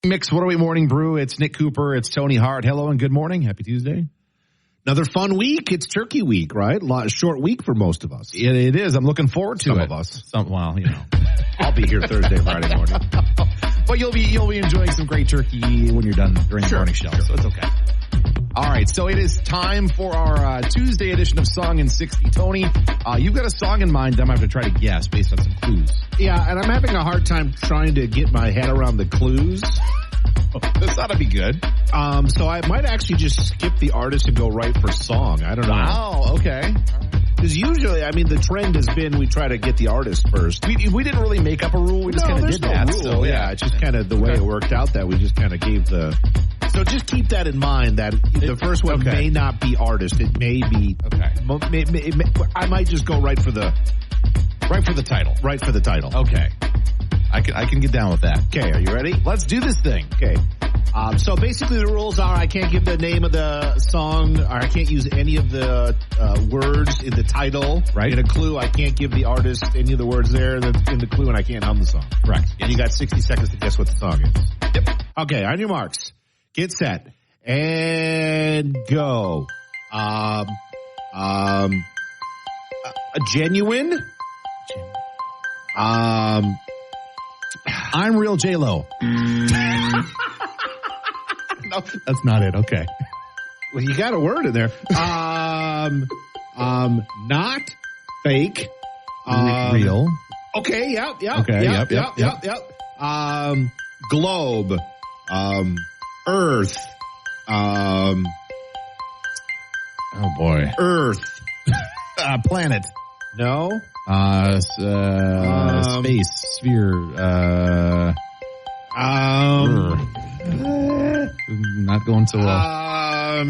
Mix 108 Morning Brew. It's Nick Cooper. It's Tony Hart. Hello and good morning. Happy Tuesday. Another fun week. It's Turkey Week, right? Short week for most of us. It is. I'm looking forward to Some it. of us. Well, you know. I'll be here Thursday, Friday morning. But you'll be enjoying some great turkey when you're done during the morning show, so it's okay. All right, so it is time for our Tuesday edition of Song in 60. Tony, you've got a song in mind that I'm going to have to try to guess based on some clues. Yeah, and I'm having a hard time trying to get my head around the clues. This ought to be good. So I might actually just skip the artist and go right for song. I don't know. Wow, okay. Because usually, I mean, the trend has been we try to get the artist first. We didn't really make up a rule. We just kind of did that. Rule. So, yeah, it's just kind of the way it worked out that we just kind of gave the... So just keep that in mind that the first one may not be artist. It may be... Okay. I might just go right for the title. Right for the title. Okay. I can get down with that. Okay, are you ready? Let's do this thing. Okay. So basically the rules are I can't give the name of the song, or I can't use any of the words in the title. Right. In a clue, I can't give the artist any of the words there that's in the clue, and I can't hum the song. Correct. And you got 60 seconds to guess what the song is. Yep. Okay, on your marks. Get set. And go. A genuine. I'm Real J-Lo. No, that's not it. Okay. Well, you got a word in there. Not fake. Real. Okay. Yep. Okay. Yep. Globe. Earth. Oh boy. Earth. Planet. No. Space. Sphere. Not going so well.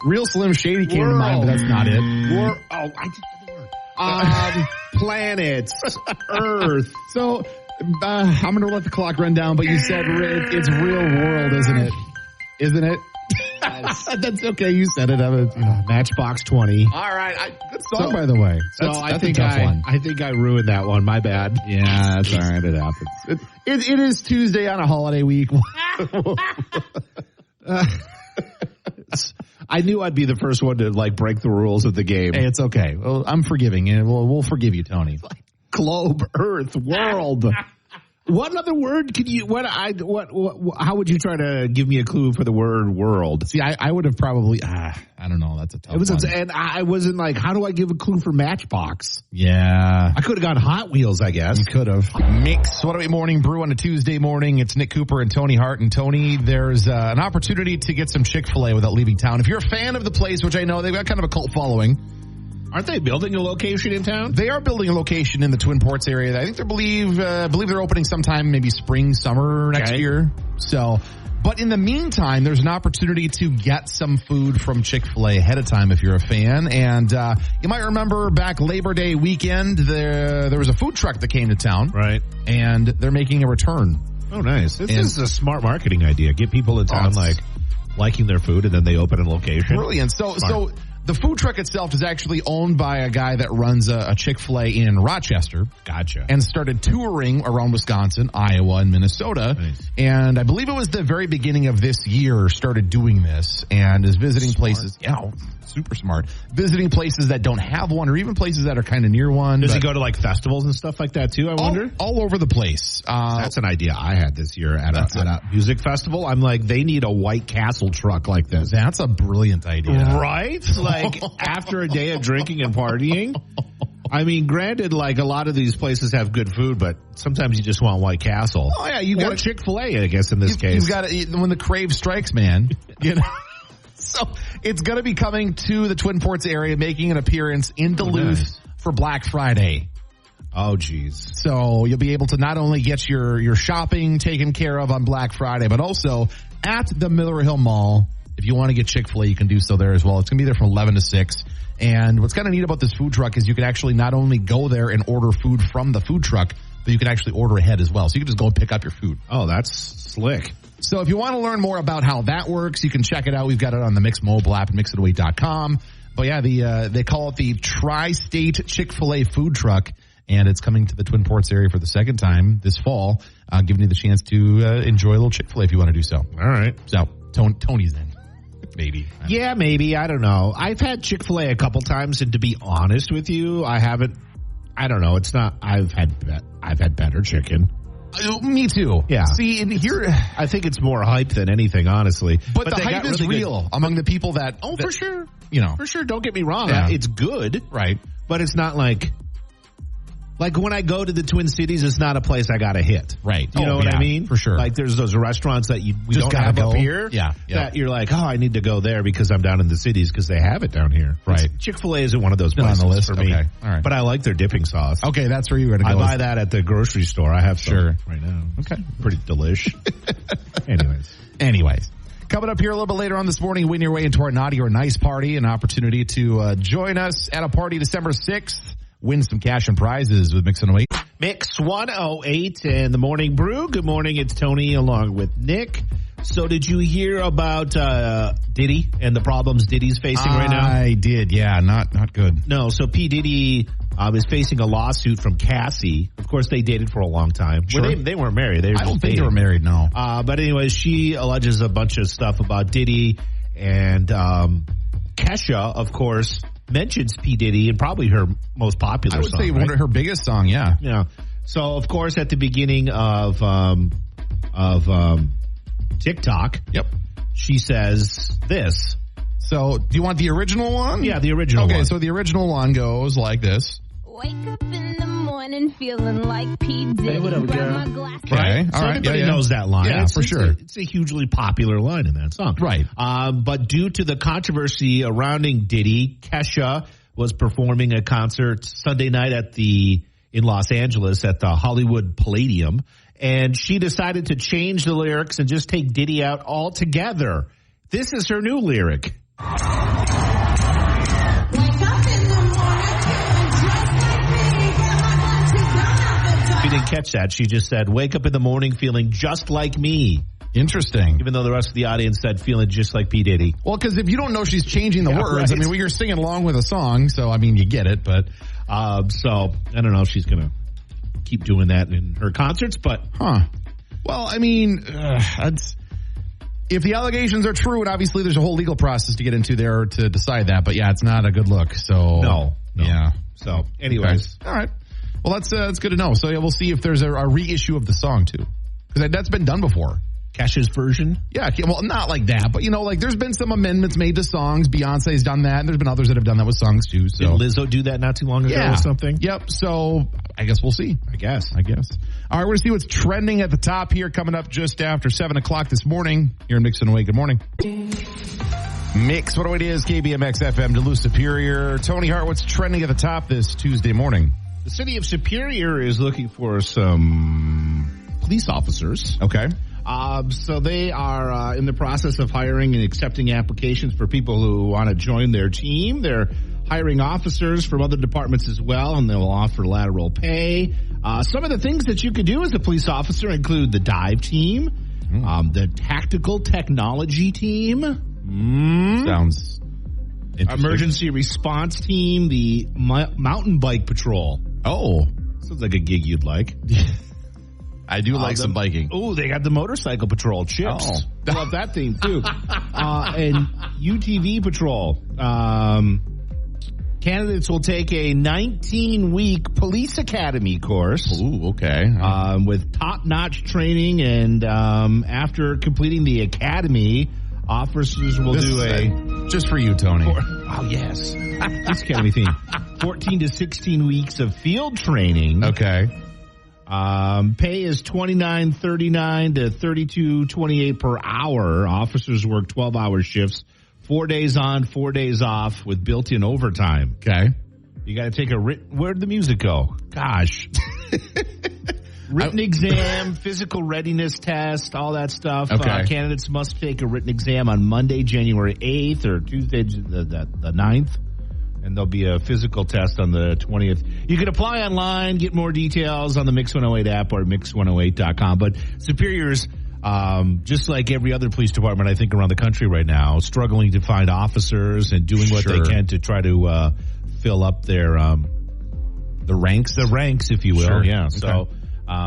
Real Slim Shady came to mind, but that's not it. I just did the word. Planets. Earth. So, I'm going to let the clock run down, but you said it's real world, isn't it? Isn't it? That's okay. You said it. Matchbox 20. All right. Good song, by the way. So I think I ruined that one. My bad. Yeah, that's all right. It happens. It is Tuesday on a holiday week. I knew I'd be the first one to break the rules of the game. Hey, it's okay. Well, I'm forgiving, and we'll forgive you, Tony. Globe, Earth, world. What other word could you? How would you try to give me a clue for the word world? See, I would have probably. I don't know. That's a tough one. And I wasn't like, how do I give a clue for Matchbox? Yeah, I could have gone Hot Wheels. I guess you could have. Mix 108 Morning Brew on a Tuesday morning. It's Nick Cooper and Tony Hart. And Tony, there's an opportunity to get some Chick-fil-A without leaving town. If you're a fan of the place, which I know they've got kind of a cult following. Aren't they building a location in town? They are building a location in the Twin Ports area. I think they believe they're opening sometime maybe spring, summer next year. So, but in the meantime, there's an opportunity to get some food from Chick-fil-A ahead of time if you're a fan. And you might remember back Labor Day weekend, there was a food truck that came to town. Right. And they're making a return. Oh, nice. This is a smart marketing idea. Get people in town liking their food, and then they open a location. Brilliant. So the food truck itself is actually owned by a guy that runs a Chick-fil-A in Rochester. Gotcha. And started touring around Wisconsin, Iowa, and Minnesota. Nice. And I believe it was the very beginning of this year started doing this and is visiting places. Yeah, super smart. Visiting places that don't have one or even places that are kind of near one. Does he go to festivals and stuff like that too, I wonder? All over the place. That's an idea I had this year at a music festival. I'm like, they need a White Castle truck like this. That's a brilliant idea. Right? After a day of drinking and partying. I mean, granted, a lot of these places have good food, but sometimes you just want White Castle. Oh, yeah. You got Chick-fil-A, I guess, in this case. You've got to, when the crave strikes, man. So it's going to be coming to the Twin Ports area, making an appearance in Duluth for Black Friday. Oh, geez. So you'll be able to not only get your shopping taken care of on Black Friday, but also at the Miller Hill Mall. If you want to get Chick-fil-A, you can do so there as well. It's going to be there from 11 to 6. And what's kind of neat about this food truck is you can actually not only go there and order food from the food truck, but you can actually order ahead as well. So you can just go and pick up your food. Oh, that's slick. So if you want to learn more about how that works, you can check it out. We've got it on the Mix mobile app at mixit08.com. But yeah, they call it the Tri-State Chick-fil-A food truck. and it's coming to the Twin Ports area for the second time this fall, giving you the chance to enjoy a little Chick-fil-A if you want to do so. All right. So Tony's in. Maybe. Yeah, maybe. I don't know. I've had Chick-fil-A a couple times, and to be honest with you, I haven't. I don't know. It's not. I've had better chicken. Me too. Yeah. See, and here, I think it's more hype than anything, honestly. But the hype is really real among the people that. Oh, for sure. You know, for sure. Don't get me wrong. Yeah. It's good, right? But it's not like when I go to the Twin Cities, it's not a place I got to hit. Right. You know what I mean? For sure. Like there's those restaurants that we just don't have go up here. Yeah. That you're like, oh, I need to go there because I'm down in the cities because they have it down here. Right. Chick-fil-A isn't one of those places on the list for me. Okay. All right. But I like their dipping sauce. Okay, that's where you were going to go. I buy that at the grocery store. I have some Sure. right now. Okay. Pretty delish. Anyways. Coming up here a little bit later on this morning, win your way into our Naughty or Nice party, an opportunity to join us at a party December 6th. Win some cash and prizes with Mix 108. Mix 108 and the Morning Brew. Good morning. It's Tony along with Nick. So did you hear about Diddy and the problems Diddy's facing right now? I did. Yeah, not good. No. So P. Diddy is facing a lawsuit from Cassie. Of course, they dated for a long time. Sure. Well, they weren't married. They were I don't just think dating. they were married, no. But anyways, she alleges a bunch of stuff about Diddy, and Kesha, of course, mentions P. Diddy and probably her most popular song. I would say right? one of her biggest song, yeah. Yeah. So, of course, at the beginning of TikTok, Yep. she says this. So, do you want the original one? Yeah, the original one. Okay, so the original one goes like this. Wake up in the morning feeling like P. Diddy. Hey, what up, Grab girl? my glass. Okay, So all right. everybody yeah. knows that line. Yeah, for sure. It's a hugely popular line in that song. Right. But due to the controversy surrounding Diddy, Kesha was performing a concert Sunday night in Los Angeles at the Hollywood Palladium, and she decided to change the lyrics and just take Diddy out altogether. This is her new lyric. If you didn't catch that, she just said, wake up in the morning feeling just like me. Interesting. Even though the rest of the audience said feeling just like P. Diddy. Well, because if you don't know she's changing the words, right. I mean, you're singing along with a song, so, I mean, you get it, but... So, I don't know if she's going to keep doing that in her concerts, but... Huh. Well, I mean, if the allegations are true, and obviously there's a whole legal process to get into there to decide that, but yeah, it's not a good look, so... No. Yeah. So, anyways. Okay. All right. Well, that's good to know. So, yeah, we'll see if there's a reissue of the song, too. Because that's been done before. Kesha's version? Yeah, well, not like that, but, like, there's been some amendments made to songs. Beyonce's done that, and there's been others that have done that with songs, too. So. Did Lizzo do that not too long ago or something? Yep, so I guess we'll see. I guess. All right, we're going to see what's trending at the top here coming up just after 7 o'clock this morning. Here in Mix 108. Good morning. Mix 108 is KBMX FM, Duluth Superior. Tony Hart, what's trending at the top this Tuesday morning? The city of Superior is looking for some police officers. Okay. So they are in the process of hiring and accepting applications for people who want to join their team. They're hiring officers from other departments as well, and they'll offer lateral pay. Some of the things that you could do as a police officer include the dive team, the tactical technology team, Sounds interesting. emergency response team, the mountain bike patrol. Oh. Sounds like a gig you'd like. I do like some biking. Oh, they got the motorcycle patrol, Chips. Oh. Love that theme, too. And UTV patrol. Candidates will take a 19-week police academy course. Ooh, okay. With top-notch training, and after completing the academy, officers will just for you, Tony. Oh, yes. Police academy theme. 14 to 16 weeks of field training. Okay. Pay is $29.39 to $32.28 per hour. Officers work 12-hour shifts, 4 days on, 4 days off with built-in overtime. Okay. You got to take where'd the music go? Gosh. Written exam, physical readiness test, all that stuff. Okay. Candidates must take a written exam on Monday, January 8th or Tuesday, the 9th. And there'll be a physical test on the 20th. You can apply online, get more details on the Mix 108 app or mix108.com. But Superior's, just like every other police department, I think, around the country right now, struggling to find officers and doing what they can to try to fill up their the ranks, if you will. Sure. Yeah. Okay. So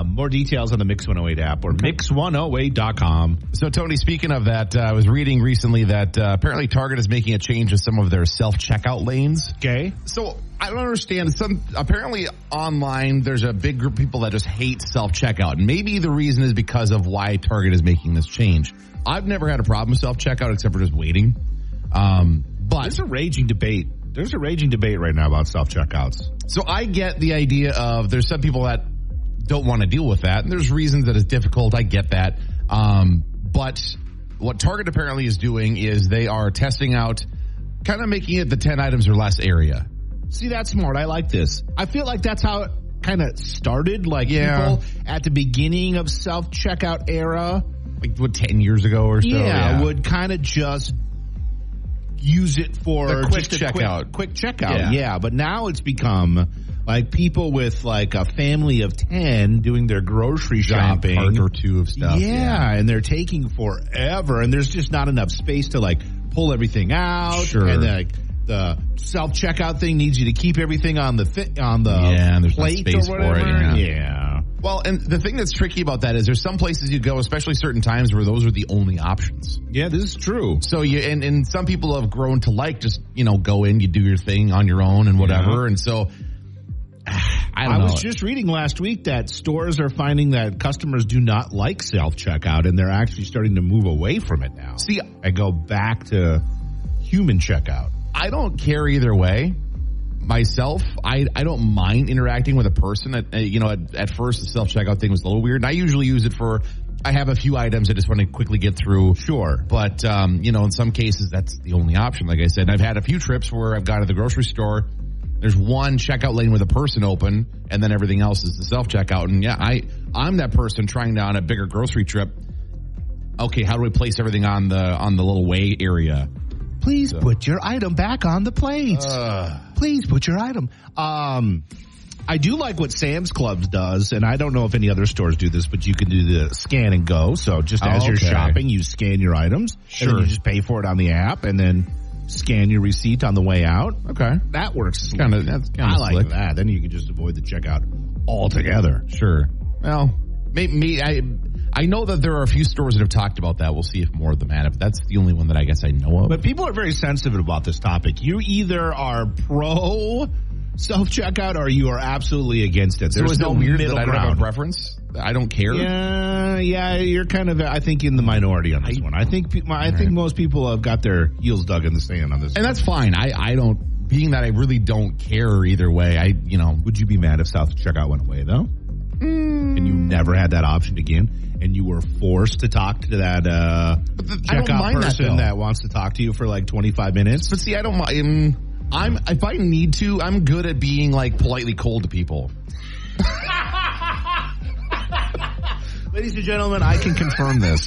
more details on the Mix 108 app or mix108.com. So, Tony, speaking of that, I was reading recently that apparently Target is making a change to some of their self-checkout lanes. Okay. So I don't understand. Apparently online, there's a big group of people that just hate self-checkout. And maybe the reason is because of why Target is making this change. I've never had a problem with self-checkout except for just waiting. But there's a raging debate. There's a raging debate right now about self-checkouts. So I get the idea of there's some people that don't want to deal with that. And there's reasons that it's difficult. I get that. But what Target apparently is doing is they are testing out kind of making it the 10 items or less area. See, that's smart. I like this. I feel like that's how it kind of started. Like people at the beginning of self-checkout era. Like what, 10 years ago or so? Yeah. Would kind of just use it for the quick just a checkout. Quick checkout. Yeah. But now it's become like people with like a family of 10 doing their grocery shopping. Giant cart or two of stuff. Yeah. And they're taking forever. And there's just not enough space to like pull everything out. Sure. And like the self-checkout thing needs you to keep everything on the and there's plate no space or whatever. for it. Yeah. Well, and the thing that's tricky about that is there's some places you go, especially certain times where those are the only options. Yeah, this is true. So and some people have grown to like just, go in, you do your thing on your own and whatever. And so I was just reading last week that stores are finding that customers do not like self-checkout and they're actually starting to move away from it now. See, and go back to human checkout. I don't care either way. Myself, I don't mind interacting with a person. At first the self-checkout thing was a little weird. And I usually use it I have a few items I just want to quickly get through. Sure. But, in some cases that's the only option. Like I said, I've had a few trips where I've gone to the grocery store. There's one checkout lane with a person open and then everything else is the self-checkout. And I'm that person trying to on a bigger grocery trip. Okay, how do we place everything on the little weigh area? Please put your item back on the plates. Please put your item. I do like what Sam's Club does, and I don't know if any other stores do this, but you can do the scan and go. So just as you're shopping, you scan your items. Sure. And then you just pay for it on the app, and then scan your receipt on the way out. Okay. That works. That's I like slick. that. Then you can just avoid the checkout altogether. Sure. Well, I know that there are a few stores that have talked about that. We'll see if more of them have. But that's the only one that I guess I know of. But people are very sensitive about this topic. You either are pro self-checkout or you are absolutely against it. There's no weird middle that I don't have ground. a preference. I don't care. Yeah, you're kind of, I think, in the minority on this one. I think most people have got their heels dug in the sand on this. And that's fine. I don't, being that I really don't care either way. Would you be mad if self-checkout went away, though? And you never had that option again, and you were forced to talk to that checkout person that wants to talk to you for like 25 minutes? But see, I don't mind. If I need to, I'm good at being like politely cold to people. Ladies and gentlemen, I can confirm this.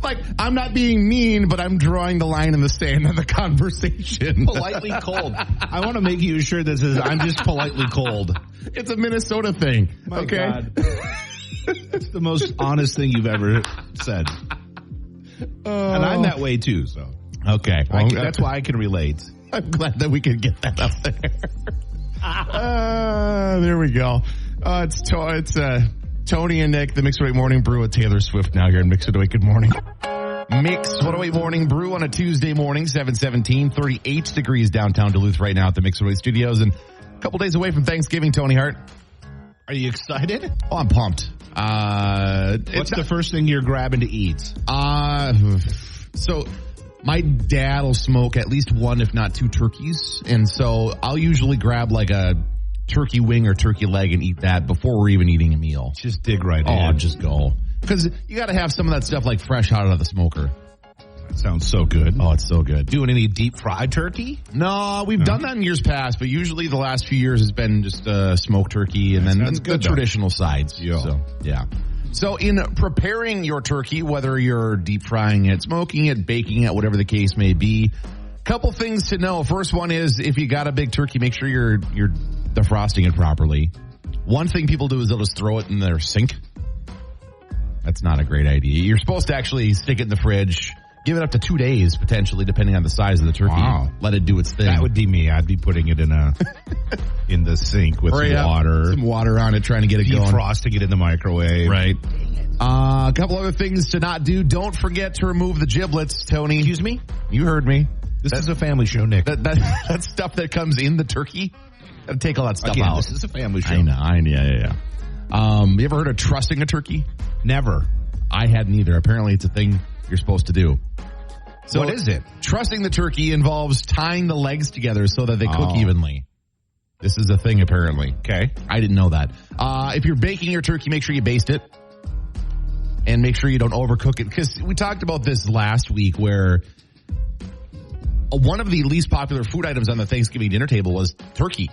Like, I'm not being mean, but I'm drawing the line in the sand of the conversation. Politely cold. I want to make you sure this is, I'm just politely cold. It's a Minnesota thing. My God. It's the most honest thing you've ever said. And I'm that way too, so. Okay. Well, that's why I can relate. I'm glad that we could get that up there. There we go. It's Tony and Nick, the Mix 108 Morning Brew with Taylor Swift now here in Mix 108. Good morning. Mix 108 Morning Brew on a Tuesday morning, 717, 38 degrees downtown Duluth right now at the Mix 108 studios, and a couple days away from Thanksgiving, Tony Hart. Are you excited? Oh, I'm pumped. What's the first thing you're grabbing to eat? So my dad will smoke at least one, if not two turkeys, and so I'll usually grab like a turkey wing or turkey leg and eat that before we're even eating a meal. Just dig right in. Oh, just go. Because you got to have some of that stuff like fresh out of the smoker. That sounds so good. Oh, it's so good. Doing any deep fried turkey? No, we've done that in years past, but usually the last few years has been just smoked turkey and then the traditional sides. Yeah. So, yeah. So in preparing your turkey, whether you're deep frying it, smoking it, baking it, whatever the case may be, couple things to know. First one is if you got a big turkey, make sure you're defrosting it properly. One thing people do is they'll just throw it in their sink. That's not a great idea. You're supposed to actually stick it in the fridge, Give it up to 2 days, potentially, depending on the size of the turkey. Wow. Let it do its thing. That would be me. I'd be putting it in the sink with some water. Some water on it, trying to get it going. Defrosting it in the microwave. Right. A couple other things to not do. Don't forget to remove the giblets, Tony. Excuse me? You heard me. This is a family show, Nick. That stuff that comes in the turkey. Gotta take all that stuff out. This is a family show. I know. Yeah. You ever heard of trussing a turkey? Never. I hadn't either. Apparently, it's a thing you're supposed to do. So what is it? Trussing the turkey involves tying the legs together so that they cook evenly. This is a thing, apparently. Okay. I didn't know that. If you're baking your turkey, make sure you baste it. And make sure you don't overcook it. Because we talked about this last week where one of the least popular food items on the Thanksgiving dinner table was turkey.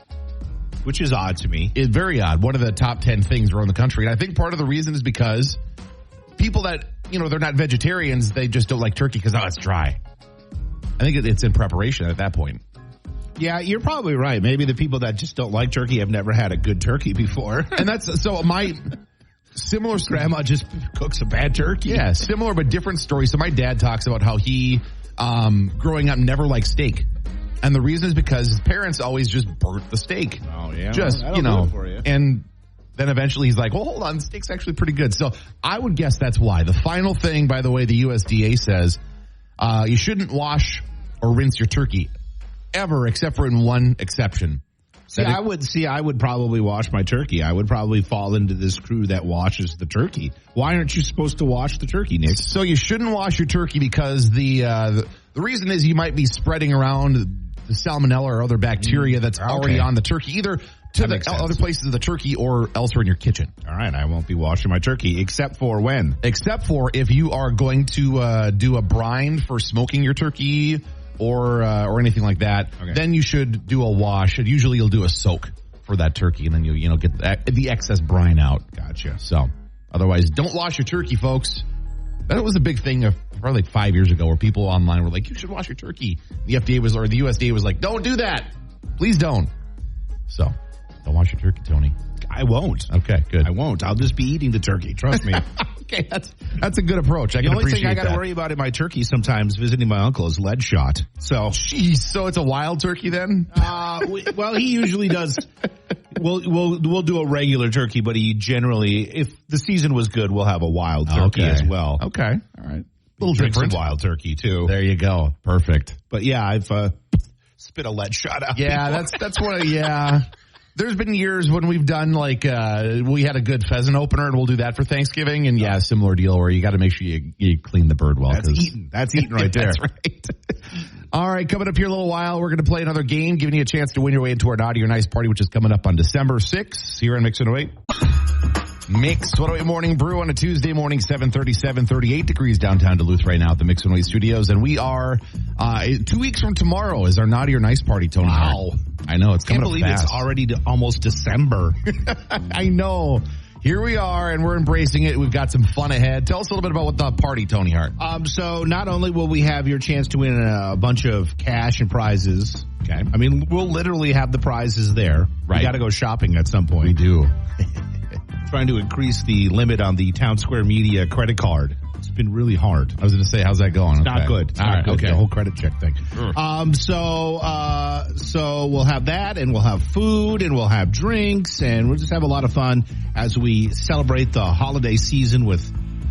Which is odd to me. It's very odd. One of the top 10 things around the country. And I think part of the reason is because people that, they're not vegetarians, they just don't like turkey because, it's dry. I think it's in preparation at that point. Yeah, you're probably right. Maybe the people that just don't like turkey have never had a good turkey before. And that's, so my similar grandma just cooks a bad turkey. Yeah, similar but different story. So my dad talks about how he, growing up, never liked steak. And the reason is because his parents always just burnt the steak. Oh, yeah. Just, do it for you. And then eventually he's like, well, hold on, the steak's actually pretty good. So I would guess that's why. The final thing, by the way, the USDA says, you shouldn't wash or rinse your turkey ever, except for in one exception. I would probably wash my turkey. I would probably fall into this crew that washes the turkey. Why aren't you supposed to wash the turkey, Nick? So you shouldn't wash your turkey because the reason is you might be spreading around the salmonella or other bacteria that's already on the turkey, either to the other places of the turkey or elsewhere in your kitchen. All right, I won't be washing my turkey, except for when? Except for if you are going to do a brine for smoking your turkey or anything like that, then you should do a wash. And usually you'll do a soak for that turkey, and then you get the excess brine out. Gotcha. So otherwise, don't wash your turkey, folks. That was a big thing probably like 5 years ago where people online were like, you should wash your turkey. The FDA or the USDA was like, don't do that. Please don't. So don't wash your turkey, Tony. I won't. Okay, good. I won't. I'll just be eating the turkey. Trust me. Okay, that's a good approach. The only thing I got to worry about in my turkey sometimes visiting my uncle is lead shot. So, jeez, so it's a wild turkey then? Well, he usually does. We'll do a regular turkey, but he generally, if the season was good, we'll have a wild turkey as well. Okay, all right. A little Drink different. Some wild turkey too. There you go. Perfect. But yeah, I've spit a lead shot out. Yeah, that's one of There's been years when we've done we had a good pheasant opener, and we'll do that for Thanksgiving. And similar deal where you got to make sure you clean the bird well. That's eating. That's eating right there. That's right. All right, coming up here in a little while, we're going to play another game, giving you a chance to win your way into our Naughty or Nice party, which is coming up on December 6th here on Mix 108. Mix 108 Morning Brew on a Tuesday morning, 38 degrees downtown Duluth right now at the Mix 108 studios. And we are 2 weeks from tomorrow is our Naughty or Nice party, Tony. Wow. I know, it's coming up fast. I can't believe it's already almost December. I know. Here we are, and we're embracing it. We've got some fun ahead. Tell us a little bit about what the party, Tony Hart. So not only will we have your chance to win a bunch of cash and prizes. Okay. I mean, we'll literally have the prizes there. Right. We got to go shopping at some point. We do. Trying to increase the limit on the Town Square Media credit card. It's been really hard. I was going to say, how's that going? It's not good. It's not good. Okay. The whole credit check thing. So we'll have that, and we'll have food, and we'll have drinks, and we'll just have a lot of fun as we celebrate the holiday season with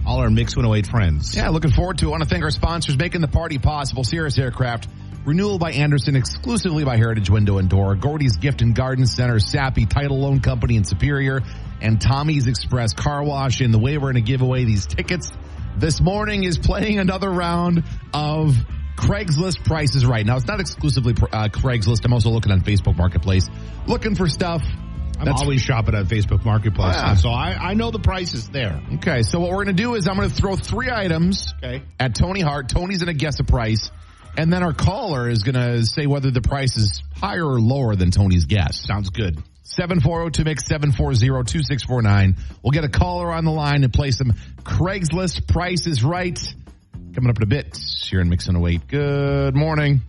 all our Mix 108 friends. Yeah, looking forward to it. I want to thank our sponsors making the party possible. Cirrus Aircraft, Renewal by Anderson, exclusively by Heritage Window and Door, Gordy's Gift and Garden Center, Sappy Title Loan Company in Superior, and Tommy's Express Car Wash. In the way we're going to give away these tickets this morning is playing another round of Craigslist Price is Right. Now, it's not exclusively Craigslist. I'm also looking on Facebook Marketplace, looking for stuff. I'm always shopping on Facebook Marketplace, so I know the price is there. Okay, so what we're going to do is I'm going to throw 3 items at Tony Hart. Tony's going to guess a price, and then our caller is going to say whether the price is higher or lower than Tony's guess. Sounds good. 740-2MIX, 740-2649. We'll get a caller on the line and play some Craigslist Price is Right. Coming up in a bit here in Mix 108. Good morning.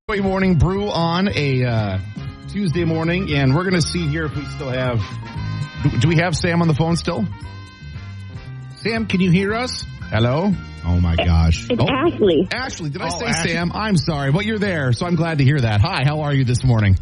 Good morning, Brew on a Tuesday morning, and we're going to see here if we still have... Do we have Sam on the phone still? Sam, can you hear us? Hello? Oh, my gosh. It's Ashley. Ashley, did I say Ashley. Sam? I'm sorry, but you're there, so I'm glad to hear that. Hi, how are you this morning?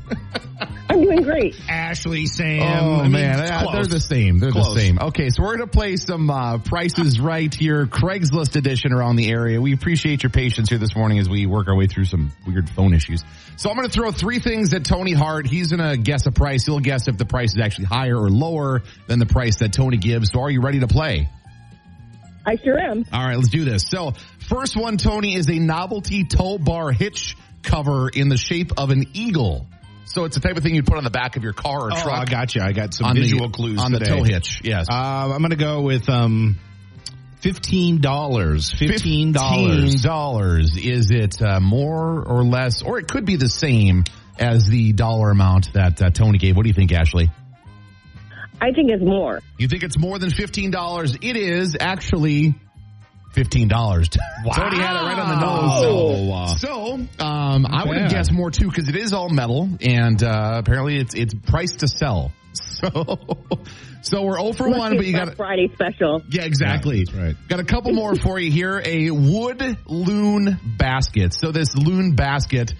I'm doing great. Ashley, Sam. Oh, man, they're the same. They're Close. the same. Okay, so we're going to play some Prices Right here, Craigslist edition around the area. We appreciate your patience here this morning as we work our way through some weird phone issues. So I'm going to throw three things at Tony Hart. He's going to guess a price. He'll guess if the price is actually higher or lower than the price that Tony gives. So are you ready to play? I sure am. All right, let's do this. So first one, Tony, is a novelty tow bar hitch cover in the shape of an eagle. So it's the type of thing you'd put on the back of your car or truck. I got you. I got some visual clues on today. the tow hitch. Yes. I'm going to go with $15. $15. Is it more or less, or it could be the same as the dollar amount that Tony gave? What do you think, Ashley? I think it's more. You think it's more than $15? It is actually $15. Wow. Tony had it right on the nose. So I would have guessed more too, because it is all metal, and apparently it's priced to sell. So we're 0 for 1, but you got Friday special. Yeah, exactly. Yeah, that's right. Got a couple more for you here. A wood loon basket. So this loon basket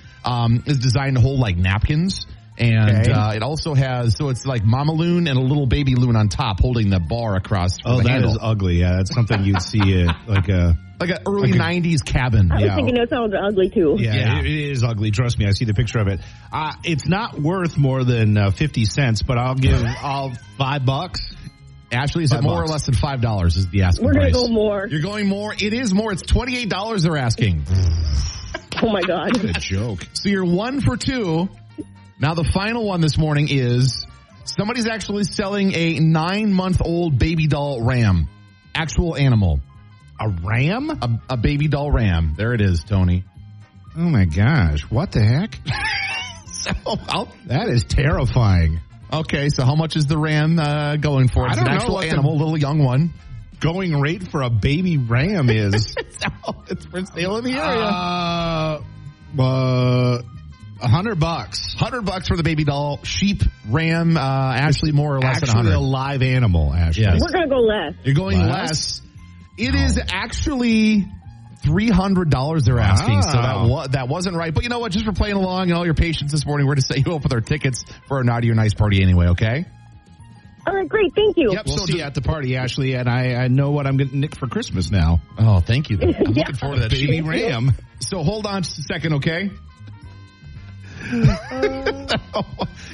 is designed to hold like napkins. And it also has, so it's like mama loon and a little baby loon on top holding the bar across. Oh, that is ugly. Yeah, that's something you'd see at like an early 90s cabin. I was thinking it sounds ugly too. Yeah, it is ugly. Trust me, I see the picture of it. It's not worth more than 50 cents, but I'll give $5. Ashley, is it more or less than $5 is the asking price? We're going to go more. You're going more? It is more. It's $28 they're asking. Oh, my God. What a joke. So you're 1 for 2. Now, the final one this morning is somebody's actually selling a 9-month-old baby doll ram. Actual animal. A ram? A baby doll ram. There it is, Tony. Oh, my gosh. What the heck? That is terrifying. Okay, so how much is the ram going for? It's an actual animal, little young one. Going rate for a baby ram is. It's for sale in the area. $100. $100 for the baby doll. Sheep, ram, Ashley, more or less than 100. Actually a live animal, Ashley. Yes. We're going to go less. You're going less. It is actually $300 they're asking. So that wasn't right. But you know what? Just for playing along and all your patience this morning, we're going to set you up with our tickets for our Naughty or Nice party anyway, okay? All right, great. Thank you. Yep, we'll see you at the party, Ashley, and I know what I'm going to nick for Christmas now. Oh, thank you. I'm looking forward to that. Baby ram. So hold on just a second, okay?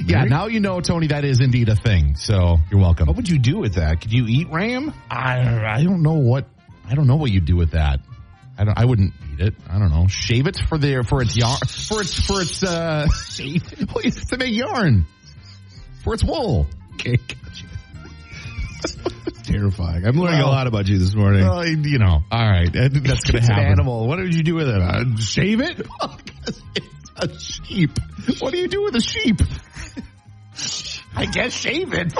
Yeah, now you know, Tony, that is indeed a thing. So you're welcome. What would you do with that? Could you eat ram? I don't know what you do with that. I wouldn't eat it. I don't know. Shave it for its yarn for its shave it? Well, it's to make yarn for its wool. Okay, gotcha. Terrifying. I'm learning a lot about you this morning. Well, you know. All right, that's going to happen. An animal. What did you do with it? Shave it? A sheep. What do you do with a sheep? I guess shave it.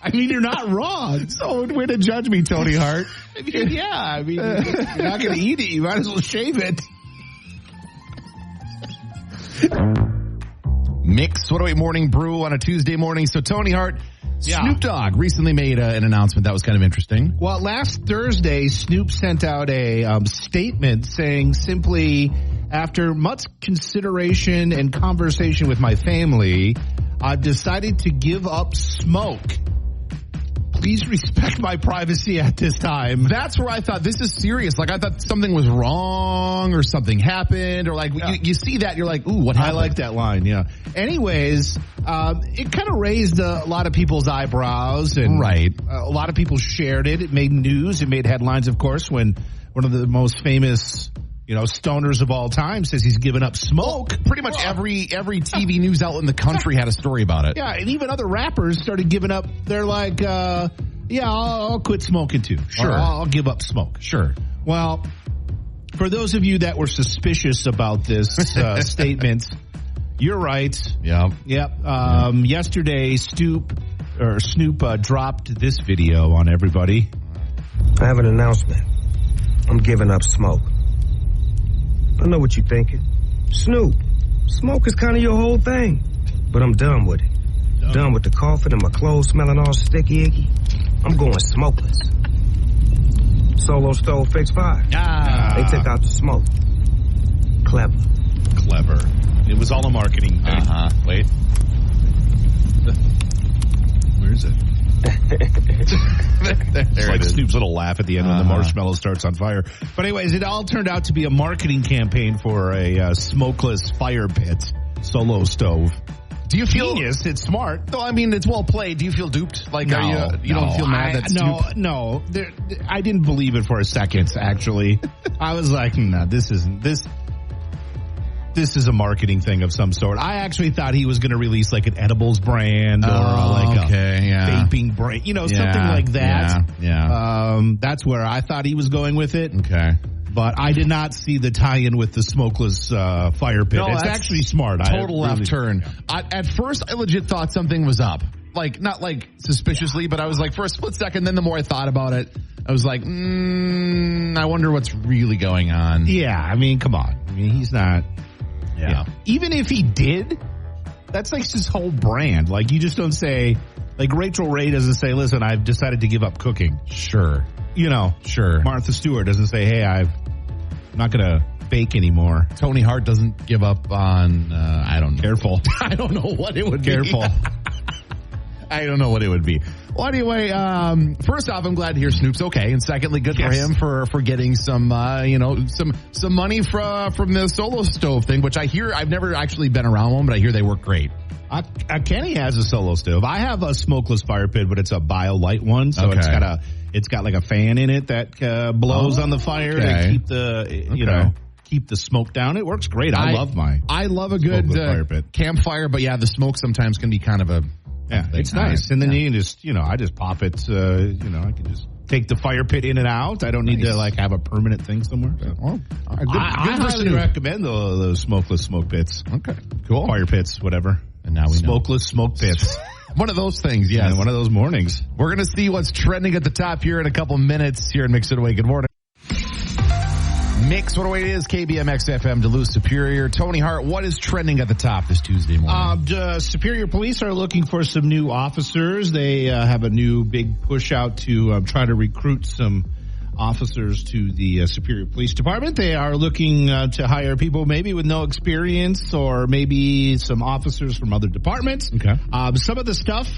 I mean, you're not wrong. So way to judge me, Tony Hart. Yeah, you're not going to eat it. You might as well shave it. Mix 108 Morning Brew on a Tuesday morning. So Tony Hart, Snoop Dogg recently made an announcement that was kind of interesting. Well, last Thursday, Snoop sent out a statement saying simply, after much consideration and conversation with my family, I've decided to give up smoke. Please respect my privacy at this time. That's where I thought, this is serious. Like, I thought something was wrong or something happened, or like, you see that, you're like, ooh, what happened? I like that line, yeah. Anyways, it kind of raised a lot of people's eyebrows, and a lot of people shared it. It made news. It made headlines, of course, when one of the most famous stoners of all time says he's given up smoke. Well, pretty much every TV news outlet in the country had a story about it. Yeah, and even other rappers started giving up. They're like, I'll quit smoking too. Sure. I'll give up smoke. Sure. Well, for those of you that were suspicious about this statement, you're right. Yeah. Yep. Yesterday, Snoop dropped this video on everybody. I have an announcement. I'm giving up smoke. I know what you're thinking. Snoop, smoke is kind of your whole thing. But I'm done with it. Done with the coughing and my clothes smelling all sticky icky. I'm going smokeless. Solo stove fixed fire. They took out the smoke. Clever. It was all a marketing thing. Wait. Where is it? There Like it is. Snoop's little laugh at the end when the marshmallow starts on fire. But anyways, it all turned out to be a marketing campaign for a smokeless fire pit solo stove. Do you feel Genius. It's smart. No, I mean it's well played. Do you feel duped? Like, you don't feel mad that's duped? No. I didn't believe it for a second. Actually, I was like, no, this isn't this. This is a marketing thing of some sort. I actually thought he was going to release like an edibles brand or a vaping brand, something like that. Yeah. That's where I thought he was going with it. Okay. But I did not see the tie-in with the smokeless fire pit. No, it's that's actually smart. Total left turn. At first, I legit thought something was up. Like, not like suspiciously, but I was like, for a split second, then the more I thought about it, I was like, I wonder what's really going on. Yeah, I mean, come on. I mean, he's not... Yeah. Even if he did, that's like his whole brand. Like, you just don't say, like, Rachel Ray doesn't say, listen, I've decided to give up cooking. Sure. Sure. Martha Stewart doesn't say, hey, I'm not going to bake anymore. Tony Hart doesn't give up on, I don't know. Careful. I don't know what it would Careful. be. I don't know what it would be. Well, anyway, first off, I'm glad to hear Snoop's okay, and secondly, good for him for getting some, some money from the solo stove thing, which I hear. I've never actually been around one, but I hear they work great. Kenny has a solo stove. I have a smokeless fire pit, but it's a BioLite one, so it's got like a fan in it that blows on the fire to keep the keep the smoke down. It works great. I love a good fire pit. campfire, but yeah, the smoke sometimes can be kind of a. Yeah, it's nice. And then you can just, I just pop it, I can just take the fire pit in and out. I don't need to, like, have a permanent thing somewhere. So. Well, good I highly recommend those smokeless smoke pits. Okay, cool. Fire pits, whatever. And now we know. Smokeless smoke pits. One of those things, yes. Yeah, one of those mornings. We're going to see what's trending at the top here in a couple minutes here in Mix It Away. Good morning. Mix, what away it is, KBMX FM, Duluth Superior. Tony Hart, what is trending at the top this Tuesday morning? Superior Police are looking for some new officers. They have a new big push out to try to recruit some officers to the Superior Police Department. They are looking to hire people maybe with no experience or maybe some officers from other departments. Okay. Some of the stuff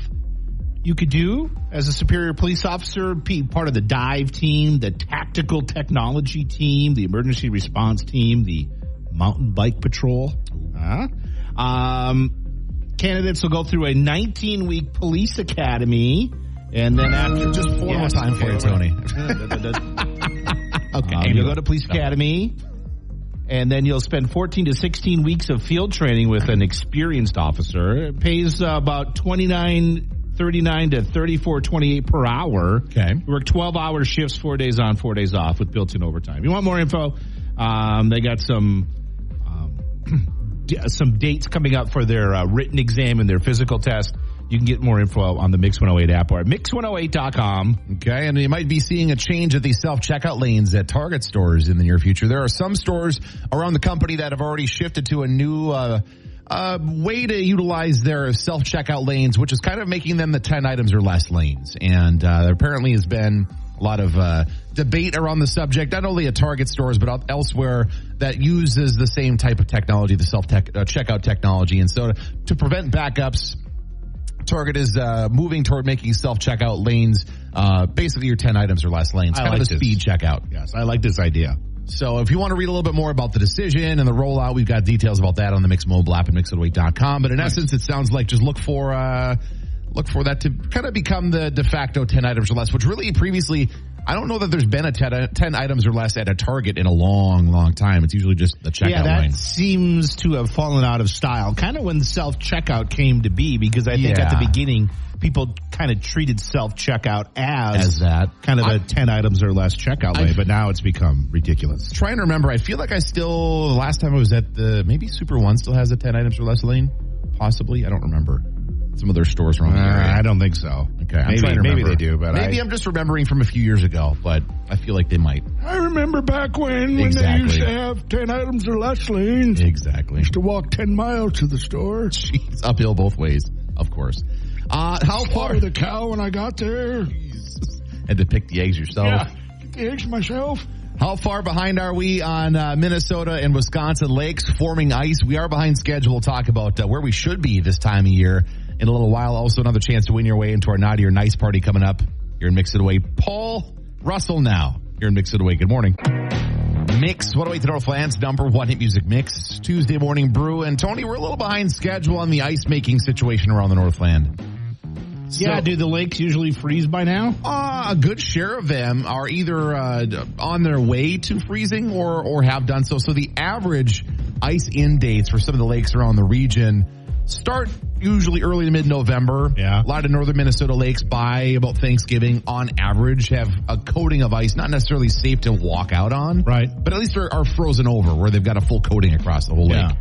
you could do as a Superior Police officer, be part of the dive team, the tactical technology team, the emergency response team, the mountain bike patrol. Candidates will go through a 19-week police academy, and then after just four more time for you, Tony. Okay, you'll go to police academy, and then you'll spend 14 to 16 weeks of field training with an experienced officer. It pays about $39 to $34.28 per hour. Okay. You work 12-hour shifts, 4 days on, 4 days off with built-in overtime. You want more info? They got some dates coming up for their written exam and their physical test. You can get more info on the Mix 108 app or at Mix108.com. Okay, and you might be seeing a change at these self-checkout lanes at Target stores in the near future. There are some stores around the company that have already shifted to a new way to utilize their self-checkout lanes, which is kind of making them the 10 items or less lanes. And there apparently has been a lot of debate around the subject, not only at Target stores, but elsewhere that uses the same type of technology, the self-checkout technology. And so to prevent backups, Target is moving toward making self-checkout lanes basically your 10 items or less lanes. Kind of a speed checkout. Yes, I like this idea. So if you want to read a little bit more about the decision and the rollout, we've got details about that on the Mix mobile app and mix808.com. But in essence, it sounds like just look for that to kind of become the de facto 10 items or less, which really previously, I don't know that there's been a 10 items or less at a Target in a long, long time. It's usually just the checkout line. Seems to have fallen out of style, kind of when self-checkout came to be, because I think at the beginning, people kind of treated self-checkout as that kind of a 10 items or less checkout lane, but now it's become ridiculous. Trying to remember, I feel like the last time I was at maybe Super One still has a 10 items or less lane, possibly. I don't remember. Some of their stores around the area. I don't think so. Okay, maybe they do, but maybe I'm just remembering from a few years ago, but I feel like they might. I remember back when they used to have 10 items or less lanes. Exactly. Used to walk 10 miles to the store. Jeez, uphill both ways, of course. How far the cow when I got there? Had to pick the eggs yourself. Yeah. scared myself. How far behind are we on Minnesota and Wisconsin lakes forming ice? We are behind schedule. We'll talk about where we should be this time of year in a little while. Also, another chance to win your way into our Naughty or Nice party coming up here in Mix It Away. Paul Russell now here in Mix It Away. Good morning. Mix 108 to Northland's number one hit music mix. It's Tuesday morning brew. And Tony, we're a little behind schedule on the ice making situation around the Northland. Yeah, do the lakes usually freeze by now? A good share of them are either on their way to freezing or have done so. So the average ice in dates for some of the lakes around the region start usually early to mid-November. Yeah. A lot of northern Minnesota lakes by about Thanksgiving on average have a coating of ice, not necessarily safe to walk out on. Right. But at least are frozen over where they've got a full coating across the whole lake.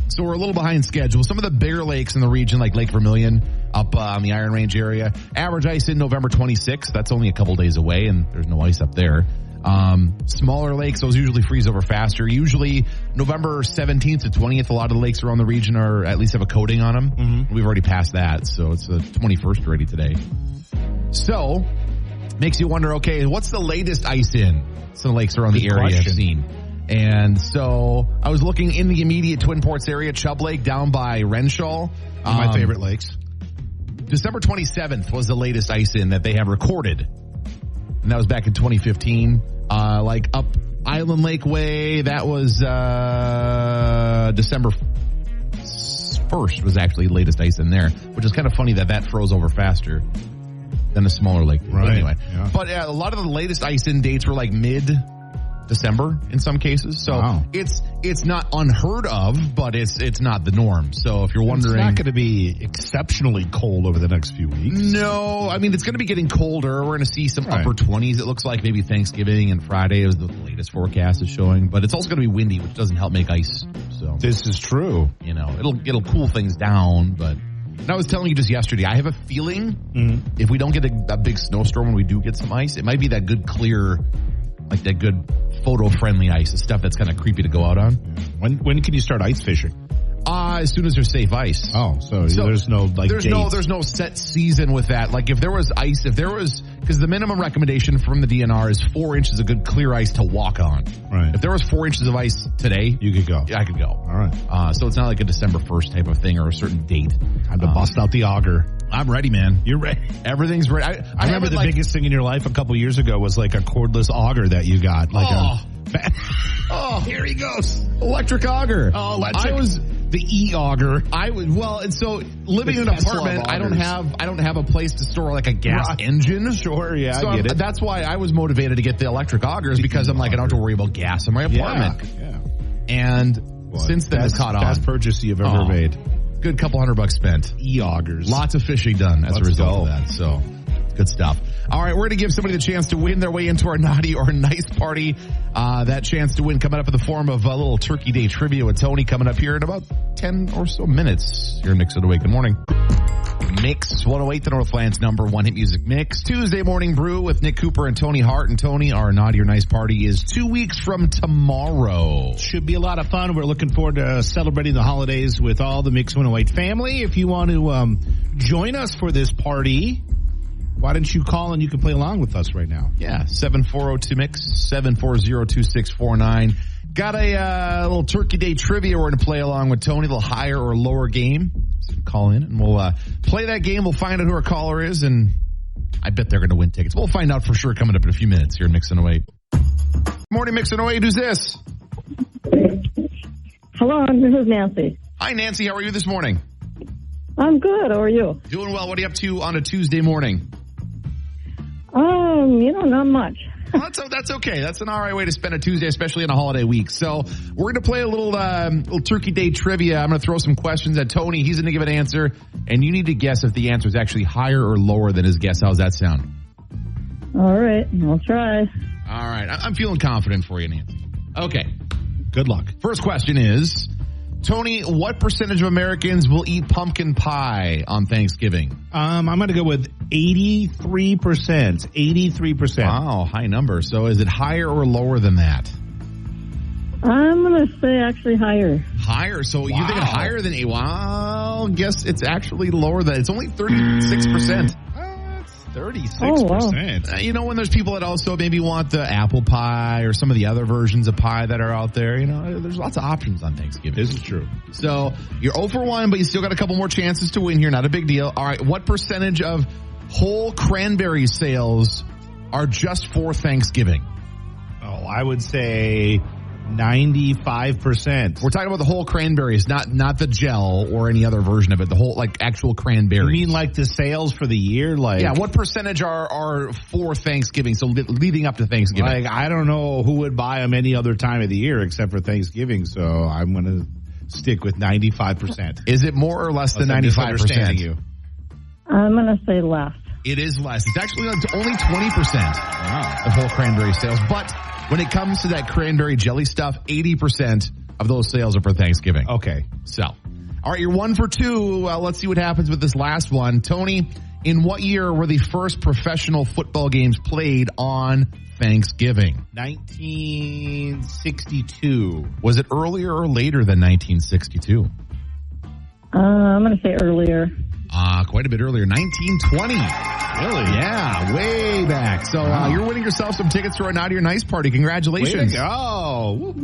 So we're a little behind schedule. Some of the bigger lakes in the region, like Lake Vermilion up on the Iron Range area, average ice in November 26th. That's only a couple days away, and there's no ice up there. Smaller lakes, those usually freeze over faster. Usually November 17th to 20th, a lot of the lakes around the region are at least have a coating on them. Mm-hmm. We've already passed that, so it's the 21st already today. So, makes you wonder, okay, what's the latest ice in some lakes around the area I've seen? And so I was looking in the immediate Twin Ports area, Chubb Lake down by Renshaw. My favorite lakes. December 27th was the latest ice in that they have recorded. And that was back in 2015. Like up Island Lake Way, that was December 1st was actually the latest ice in there, which is kind of funny that froze over faster than a smaller lake. Right. But anyway, yeah. But a lot of the latest ice in dates were like mid-December in some cases. So wow. It's not unheard of, but it's not the norm. So if you're wondering, it's not going to be exceptionally cold over the next few weeks. No, I mean, it's going to be getting colder. We're going to see some upper 20s. It looks like maybe Thanksgiving and Friday is the latest forecast is showing, but it's also going to be windy, which doesn't help make ice. So this is true. You know, it'll cool things down, but and I was telling you just yesterday, I have a feeling if we don't get a big snowstorm when we do get some ice, it might be that good clear, like that good photo-friendly ice, the stuff that's kind of creepy to go out on. When can you start ice fishing? As soon as there's safe ice. Oh, so there's no there's no set season with that. Like if there was ice, because the minimum recommendation from the DNR is 4 inches of good clear ice to walk on. Right. If there was 4 inches of ice today, you could go. I could go. All right. So it's not like a December 1st type of thing or a certain date. Time to bust out the auger. I'm ready, man. You're ready. Everything's ready. I remember the biggest thing in your life a couple years ago was like a cordless auger that you got. Here he goes. Electric auger. Oh, electric. I was the e-auger. And so living in an apartment, I don't have a place to store like a gas engine. Sure, yeah, so I get it. That's why I was motivated to get the electric augers because I'm like, I don't have to worry about gas in my apartment. Yeah. And since then it's caught on. Best purchase you've ever made. Good couple $100 spent. E-augers. Lots of fishing done as a result of that. So good stuff. All right, we're going to give somebody the chance to win their way into our Naughty or Nice party. That chance to win coming up in the form of a little Turkey Day trivia with Tony coming up here in about 10 or so minutes. Here in Mix It Away. Good morning. Mix 108, the Northland's number one hit music mix. Tuesday morning brew with Nick Cooper and Tony Hart. And Tony, our Naughty or Nice party is 2 weeks from tomorrow. Should be a lot of fun. We're looking forward to celebrating the holidays with all the Mix 108 family. If you want to join us for this party, why don't you call and you can play along with us right now? Yeah, 7402-MIX, 740-2649. Got a little Turkey Day trivia we're going to play along with Tony, a little higher or lower game. So call in and we'll play that game. We'll find out who our caller is, and I bet they're going to win tickets. We'll find out for sure coming up in a few minutes here in Mix 108. Morning, Mix 108. Who's this? Hello, this is Nancy. Hi, Nancy. How are you this morning? I'm good. How are you? Doing well. What are you up to on a Tuesday morning? Not much. Well, that's okay. That's an all right way to spend a Tuesday, especially in a holiday week. So we're going to play a little Turkey Day trivia. I'm going to throw some questions at Tony. He's going to give an answer, and you need to guess if the answer is actually higher or lower than his guess. How's that sound? All right. I'll try. All right. I'm feeling confident for you, Nancy. Okay. Good luck. First question is, Tony, what percentage of Americans will eat pumpkin pie on Thanksgiving? I'm going to go with 83%. 83%. Wow, high number. So is it higher or lower than that? I'm going to say actually higher. Higher? So you think it's higher than 8? Well, guess it's actually lower than, it's only 36%. 36%. You know, when there's people that also maybe want the apple pie or some of the other versions of pie that are out there, you know, there's lots of options on Thanksgiving. This is true. So you're 0 for 1, but you still got a couple more chances to win here. Not a big deal. All right, what percentage of whole cranberry sales are just for Thanksgiving? Oh, I would say 95%. We're talking about the whole cranberries, not the gel or any other version of it. The whole, like, actual cranberries. You mean like the sales for the year? Like, yeah, what percentage are for Thanksgiving? So leading up to Thanksgiving. Like, I don't know who would buy them any other time of the year except for Thanksgiving. So I'm going to stick with 95%. Is it more or less than 95%? You. I'm going to say less. It is less. It's actually only 20% of whole cranberry sales. But when it comes to that cranberry jelly stuff, 80% of those sales are for Thanksgiving. Okay. So, all right, you're 1 for 2. Let's see what happens with this last one. Tony, in what year were the first professional football games played on Thanksgiving? 1962. Was it earlier or later than 1962? I'm going to say earlier. Quite a bit earlier, 1920. Really? Yeah, way back. So you're winning yourself some tickets to our Naughty or Nice party. Congratulations. Way to go. Oh,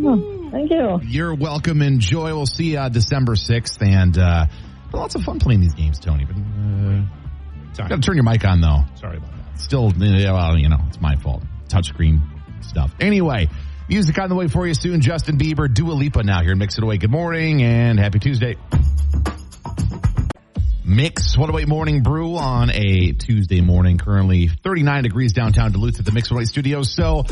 thank you. You're welcome. Enjoy. We'll see you December 6th. And lots of fun playing these games, Tony. But got to turn your mic on, though. Sorry about that. Still, well, you know, it's my fault. Touchscreen stuff. Anyway, music on the way for you soon. Justin Bieber, Dua Lipa now here. Mix It Away. Good morning and happy Tuesday. Mix 108 Morning Brew on a Tuesday morning. Currently 39 degrees downtown Duluth at the Mix 108 studios. So,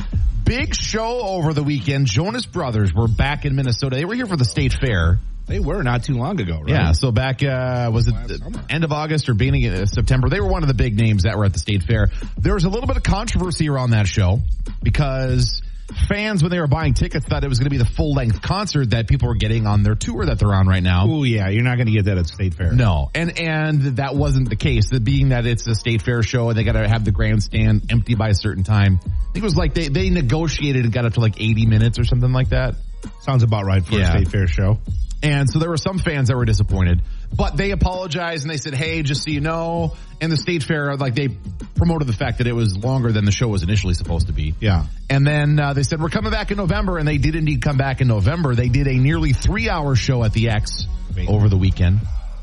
big show over the weekend. Jonas Brothers were back in Minnesota. They were here for the State Fair. They were not too long ago, right? Yeah, so back, was it the end of August or beginning of September? They were one of the big names that were at the State Fair. There was a little bit of controversy around that show because fans, when they were buying tickets, thought it was going to be the full-length concert that people were getting on their tour that they're on right now. Oh, yeah, you're not going to get that at State Fair. No, and that wasn't the case. Being that it's a State Fair show and they got to have the grandstand empty by a certain time. I think it was like they negotiated and got up to like 80 minutes or something like that. Sounds about right for a State Fair show. And so there were some fans that were disappointed, but they apologized and they said, hey, just so you know, and the State Fair, like, they promoted the fact that it was longer than the show was initially supposed to be. Yeah. And then they said, we're coming back in November, and they did indeed come back in November. They did a nearly 3-hour show at the X over the weekend.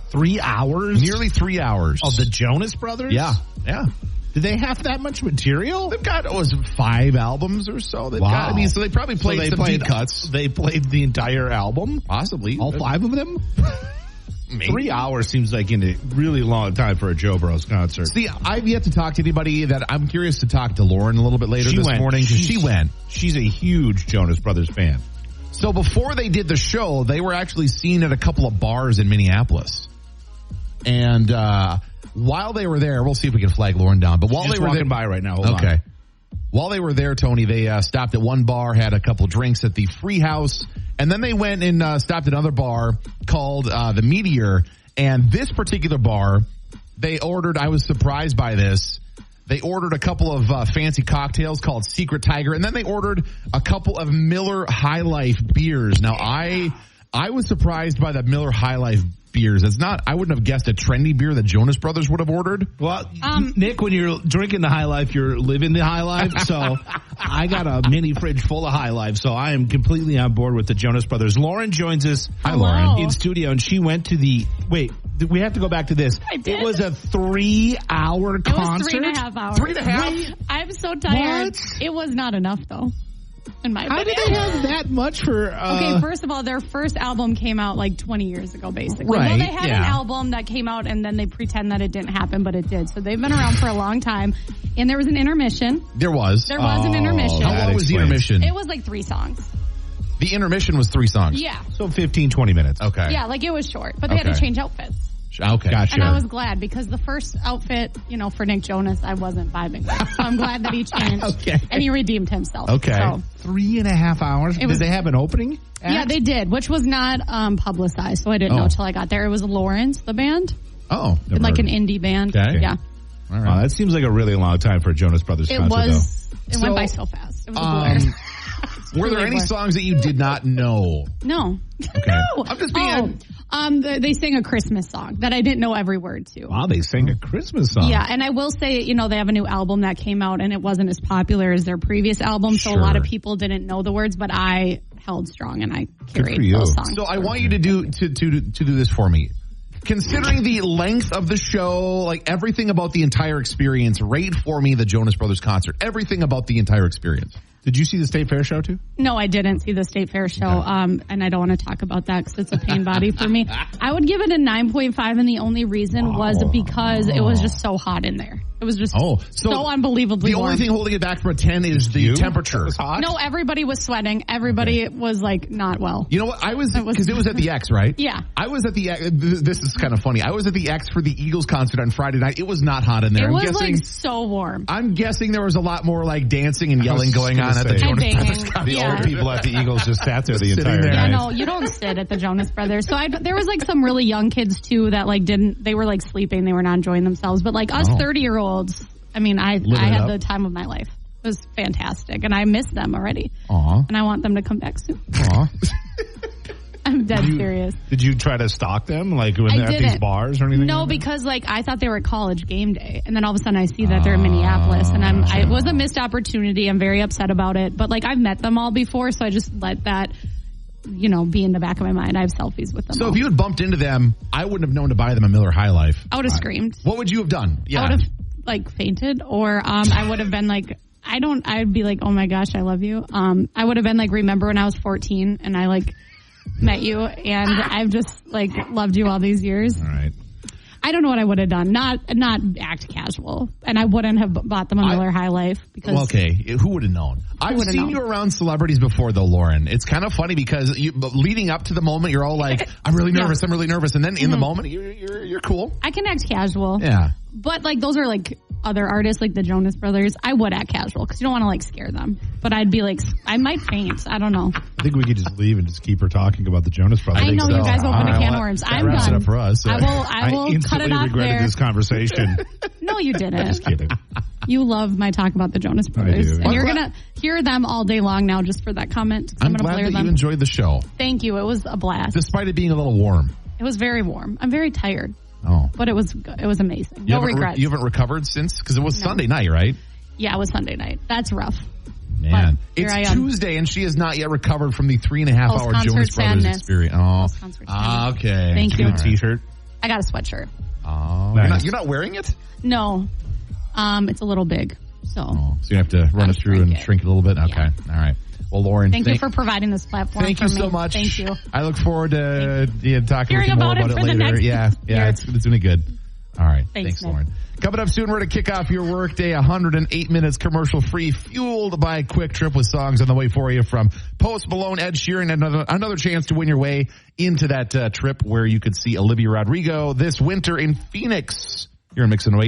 3 hours? Nearly 3 hours. Of the Jonas Brothers? Yeah. Yeah. Did they have that much material? They've got, 5 albums or so. They've got, I mean, so they probably played some deep cuts. They played the entire album? Possibly. All 5 of them? Maybe. 3 hours seems like a really long time for a Joe Bros concert. See, I've yet to talk to anybody that I'm curious to talk to Lauren a little bit later this morning because she went. She's a huge Jonas Brothers fan. So before they did the show, they were actually seen at a couple of bars in Minneapolis. And while they were there, we'll see if we can flag Lauren down. But while they were walking by right now, hold on. While they were there, Tony, they stopped at one bar, had a couple drinks at the Free House, and then they went and stopped at another bar called the Meteor. And this particular bar, they ordered, I was surprised by this, they ordered a couple of fancy cocktails called Secret Tiger, and then they ordered a couple of Miller High Life beers. Now, I was surprised by the Miller High Life beers. It's not, I wouldn't have guessed a trendy beer that Jonas Brothers would have ordered. Well, Nick, when you're drinking the High Life, you're living the High Life. So I got a mini fridge full of High Life. So I am completely on board with the Jonas Brothers. Lauren joins us. Hi, Lauren. In studio, and she went to wait, we have to go back to this. I did. It was a 3-hour concert. It was 3.5 hours. 3.5? I'm so tired. What? It was not enough, though. In my How opinion. did they have that much for... Okay, first of all, their first album came out like 20 years ago, basically. Right, Well, they had an album that came out, and then they pretend that it didn't happen, but it did. So they've been around for a long time. And there was an intermission. There was. There was an intermission. How long was the intermission? It was like 3 songs. The intermission was 3 songs. Yeah. So 15, 20 minutes. Okay. Yeah, like it was short. But they had to change outfits. Okay. Gotcha. And I was glad because the first outfit, for Nick Jonas, I wasn't vibing with. So I'm glad that he changed. Okay. And he redeemed himself. Okay. So. 3.5 hours? Did they have an opening act? Yeah, they did, which was not publicized, so I didn't know till I got there. It was Lawrence, the band. Oh. Like an indie band. Okay. Yeah. All right. Wow, that seems like a really long time for a Jonas Brothers It concert, was. though. It went by so fast. It was a blur. Were there any songs that you did not know? No. Okay. No. I'm just being... They sang a Christmas song that I didn't know every word to. Wow, they sang a Christmas song. Yeah, and I will say, they have a new album that came out, and it wasn't as popular as their previous album, so a lot of people didn't know the words, but I held strong, and I carried those songs. So I want you to do this for me. Considering the length of the show, like everything about the entire experience, rate for me the Jonas Brothers concert. Everything about the entire experience. Did you see the State Fair show too? No, I didn't see the State Fair show, and I don't want to talk about that because it's a pain body for me. I would give it a 9.5, and the only reason was because it was just so hot in there. It was just so unbelievably warm. The only thing holding it back from a 10 is the temperature. Was hot? No, everybody was sweating. Everybody was like not well. You know what? Because it was at the X, right? Yeah. I was at the X. This is kind of funny. I was at the X for the Eagles concert on Friday night. It was not hot in there. It was like so warm. I'm guessing there was a lot more like dancing and yelling going on at the Jonas Brothers concert. The old people at the Eagles just sat there the entire night. Yeah, no, you don't sit at the Jonas Brothers. So there was like some really young kids too that like they were like sleeping. They were not enjoying themselves. But like us 30-year-olds, I mean, I had the time of my life. It was fantastic, and I miss them already. Aww. And I want them to come back soon. Aww. I'm dead serious. Did you try to stalk them, like when they're at these bars or anything? No, because like I thought they were at College game day, and then all of a sudden I see that they're in Minneapolis, and it was a missed opportunity. I'm very upset about it, but like I've met them all before, so I just let that be in the back of my mind. I have selfies with them. So if you had bumped into them, I wouldn't have known to buy them a Miller High Life. I would have screamed. What would you have done? Yeah. I would have like fainted, or I would have been like, I'd be like, oh my gosh, I love you. I would have been like, remember when I was 14 and I like met you and I've just like loved you all these years. All right. I don't know what I would have done. Not act casual, and I wouldn't have bought them a Miller High Life because. Well, okay, who would have known? I've seen you around celebrities before, though, Lauren. It's kind of funny because leading up to the moment, you're all like, "I'm really nervous, I'm really nervous," and then in the moment, you're cool. I can act casual. Yeah, but like those are like other artists, like the Jonas Brothers. I would act casual because you don't want to like scare them. But I'd be like, I might faint. I don't know. I think we could just leave and just keep her talking about the Jonas Brothers. I know you guys opened a can of worms. I'm wraps done. It up for us. I will cut it off regretted there. this conversation. No, you didn't. Just kidding. You love my talk about the Jonas Brothers. I do. And you're going to hear them all day long now just for that comment. I'm glad that you enjoyed the show. Thank you. It was a blast. Despite it being a little warm. It was very warm. I'm very tired. Oh. But it was amazing. No regrets. You haven't recovered since? Because it was Sunday night, right? Yeah, it was Sunday night. That's rough. Man. It's Tuesday and she has not yet recovered from the 3.5-hour Jonas Brothers experience. Oh. Okay. Thank you. Get a t-shirt? I got a sweatshirt. Oh. Nice. You're not wearing it? No. It's a little big. So you have to run it through and shrink it a little bit? Okay. Yeah. All right. Well, Lauren, thank you for providing this platform. Thank for you me. so much. Thank you. I look forward to talking Hearing with you more about it for later. The next yeah, it's going to be good. All right. Thanks Lauren. Coming up soon, we're going to kick off your workday 108 minutes commercial free, fueled by a quick trip with songs on the way for you from Post Malone, Ed Sheeran, another chance to win your way into that trip where you could see Olivia Rodrigo this winter in Phoenix. You're in Mix and Away.